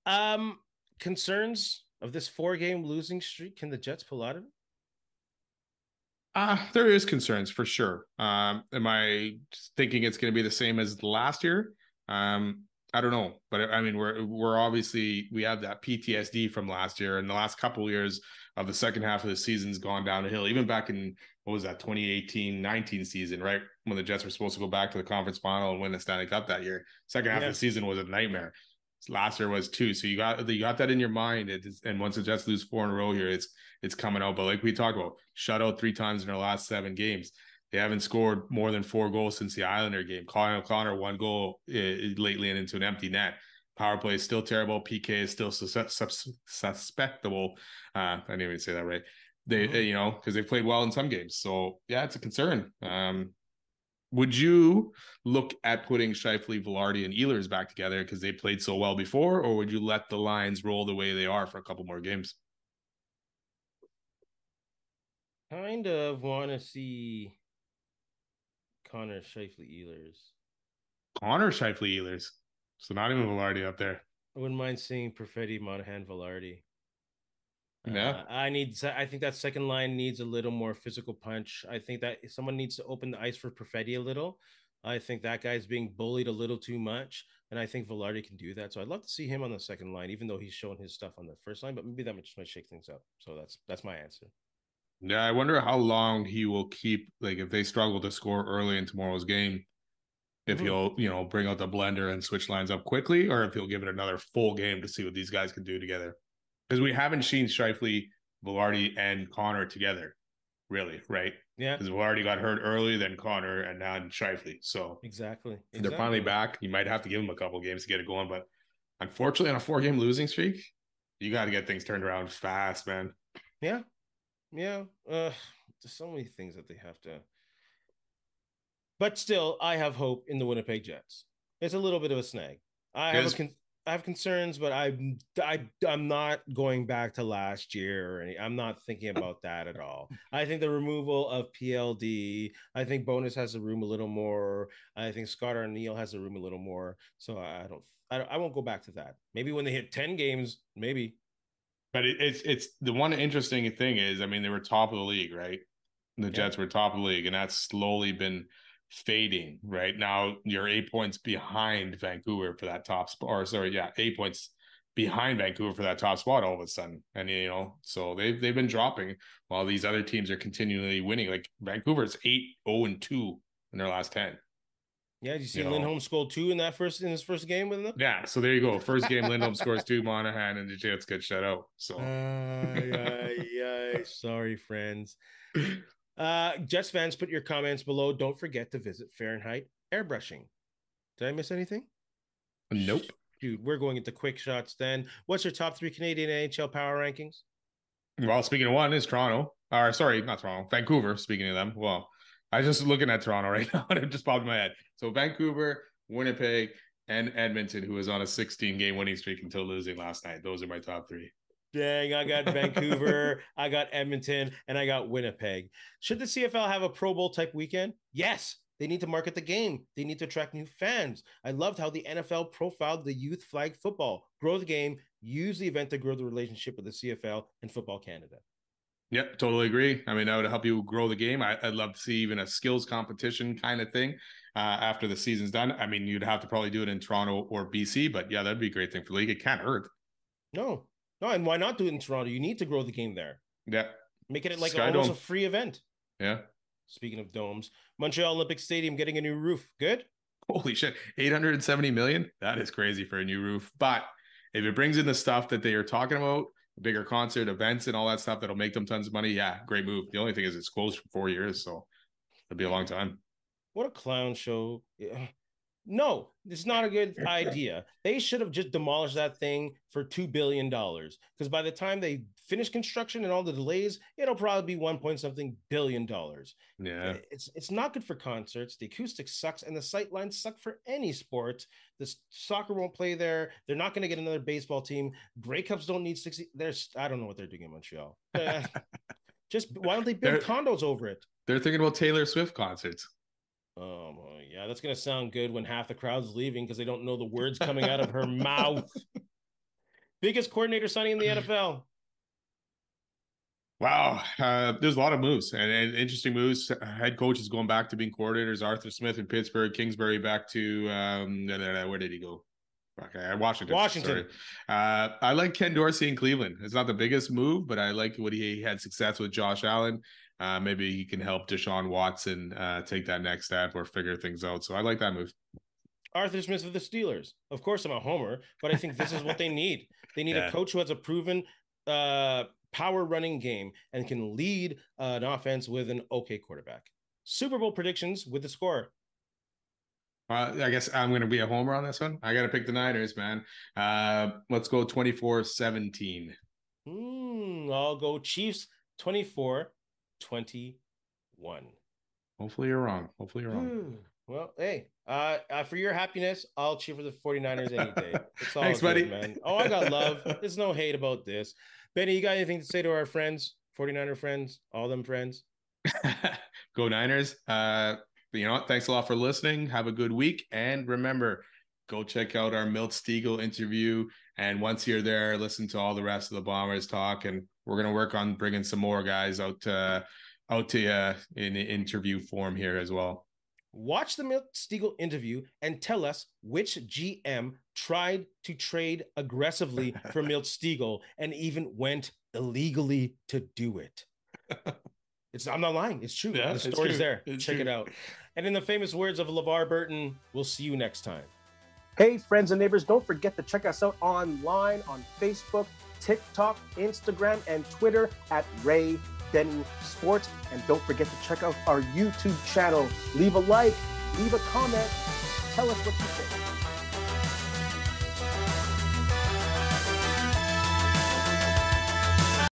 S1: Um, Concerns of this 4-game losing streak. Can the Jets pull out of it?
S2: There is concerns for sure. Am I thinking it's going to be the same as last year? I don't know, but I mean, we're obviously we have that PTSD from last year, and the last couple of years of the second half of the season's gone down the hill. Even back in what was that 2018-19 season, right when the Jets were supposed to go back to the conference final and win the Stanley Cup that year. Second half of the season was a nightmare. Last year was too. So you got that in your mind, and once the Jets lose 4 in a row here, it's coming out. But like we talked about, shutout 3 times in their last 7 games. They haven't scored more than 4 goals since the Islander game. Colin O'Connor 1 goal lately and into an empty net. Power play is still terrible. PK is still suspectable. I didn't even say that right. They, because they played well in some games. So yeah, it's a concern. Would you look at putting Shifley, Velarde, and Ehlers back together because they played so well before, or would you let the lines roll the way they are for a couple more games?
S1: Kind of want to see Connor Shifley Ehlers.
S2: Connor Shifley, Ehlers. So not even Velarde up there.
S1: I wouldn't mind seeing Perfetti, Monahan, Velarde.
S2: Yeah.
S1: I think that second line needs a little more physical punch. I think that someone needs to open the ice for Perfetti a little. I think that guy's being bullied a little too much, and I think Velarde can do that. So I'd love to see him on the second line, even though he's showing his stuff on the first line. But maybe that just might shake things up. So that's my answer.
S2: Yeah, I wonder how long he will keep, like if they struggle to score early in tomorrow's game, if he'll, bring out the blender and switch lines up quickly, or if he'll give it another full game to see what these guys can do together. Because we haven't seen Scheifele, Velarde, and Connor together, really, right?
S1: Yeah.
S2: Because Velarde got hurt early, then Connor, and now Scheifele. So
S1: exactly.
S2: they're finally back. You might have to give them a couple of games to get it going, but unfortunately, on a 4-game losing streak, you got to get things turned around fast, man.
S1: Yeah. There's so many things that they have to. But still, I have hope in the Winnipeg Jets. It's a little bit of a snag. I have concerns, but I'm not going back to last year or I'm not thinking about that at all. I think the removal of PLD, I think Bonus has the room a little more. I think Scott Arniel has the room a little more. So I won't go back to that. Maybe when they hit 10 games, maybe.
S2: But it's the one interesting thing is, I mean, they were top of the league, right? The Jets were top of the league, and that's slowly been fading. Right now, you're 8 points behind Vancouver for that top spot. Or sorry, 8 points behind Vancouver for that top spot all of a sudden. And so they've been dropping while these other teams are continually winning. Like Vancouver's 8-0-2 in their last 10.
S1: Yeah, did you see Lindholm scored 2 in his first game with them?
S2: Yeah, so there you go. First game, Lindholm scores 2, Monahan, and the Jets get shut out. So,
S1: sorry, friends. Jets fans, put your comments below. Don't forget to visit Fahrenheit Airbrushing. Did I miss anything?
S2: Nope.
S1: Dude, we're going into quick shots then. What's your top 3 Canadian NHL power rankings?
S2: Well, speaking of one, is Toronto. Or sorry, not Toronto. Vancouver, speaking of them. Well, I was just looking at Toronto right now, and it just popped in my head. So Vancouver, Winnipeg, and Edmonton, who was on a 16-game winning streak until losing last night. Those are my top 3.
S1: Dang, I got Vancouver, I got Edmonton, and I got Winnipeg. Should the CFL have a Pro Bowl type weekend? Yes. They need to market the game. They need to attract new fans. I loved how the NFL profiled the youth flag football. Grow the game, use the event to grow the relationship with the CFL and Football Canada.
S2: Yep, totally agree. I mean, that would help you grow the game. I'd love to see even a skills competition kind of thing after the season's done. I mean, you'd have to probably do it in Toronto or BC, but yeah, that'd be a great thing for the league. It can't hurt.
S1: No, and why not do it in Toronto? You need to grow the game there.
S2: Yeah.
S1: Make it like almost a free event.
S2: Yeah.
S1: Speaking of domes, Montreal Olympic Stadium getting a new roof. Good?
S2: Holy shit. 870 million? That is crazy for a new roof. But if it brings in the stuff that they are talking about, bigger concert events and all that stuff that'll make them tons of money, yeah, great move. The only thing is it's closed for 4 years, so it'll be a long time.
S1: What a clown show. Yeah. No, it's not a good idea. They should have just demolished that thing for $2 billion. Because by the time they finish construction and all the delays, it'll probably be 1 billion dollars.
S2: Yeah.
S1: It's not good for concerts. The acoustics sucks and the sight lines suck for any sport. The soccer won't play there. They're not going to get another baseball team. Grey Cups don't need 60. I don't know what they're doing in Montreal. Just why don't they build condos over it?
S2: They're thinking about Taylor Swift concerts.
S1: Oh, yeah, that's going to sound good when half the crowd's leaving because they don't know the words coming out of her mouth. Biggest coordinator signing in the NFL.
S2: Wow. There's a lot of moves and interesting moves. Head coach is going back to being coordinators. Arthur Smith in Pittsburgh, Kingsbury back to, where did he go? Okay, Washington. I like Ken Dorsey in Cleveland. It's not the biggest move, but I like what he had success with Josh Allen. Maybe he can help Deshaun Watson take that next step or figure things out. So I like that move.
S1: Arthur Smith of the Steelers. Of course, I'm a homer, but I think this is what they need. They need a coach who has a proven power running game and can lead an offense with an okay quarterback. Super Bowl predictions with the score.
S2: I guess I'm going to be a homer on this one. I got to pick the Niners, man. Let's go 24-17.
S1: I'll go Chiefs 24-21.
S2: Hopefully you're wrong.
S1: Well, hey, for your happiness, I'll cheer for the 49ers any day. It's all
S2: Thanks,
S1: good,
S2: buddy.
S1: Man. Oh, I got love. There's no hate about this. Benny, you got anything to say to our friends, 49er friends, all them friends?
S2: Go Niners. You know what? Thanks a lot for listening. Have a good week. And remember, go check out our Milt Stiegel interview. And once you're there, listen to all the rest of the Bombers talk. And we're going to work on bringing some more guys out to you in interview form here as well.
S1: Watch the Milt Stiegel interview and tell us which GM tried to trade aggressively for Milt Stiegel and even went illegally to do it. I'm not lying. It's true.
S2: Yeah,
S1: the story's there.
S2: It's
S1: Check
S2: true.
S1: it out. And in the famous words of LeVar Burton, we'll see you next time.
S3: Hey, friends and neighbors, don't forget to check us out online on Facebook, TikTok, Instagram, and Twitter at Ray Denny Sports. And don't forget to check out our YouTube channel. Leave a like, leave a comment, tell us what you think.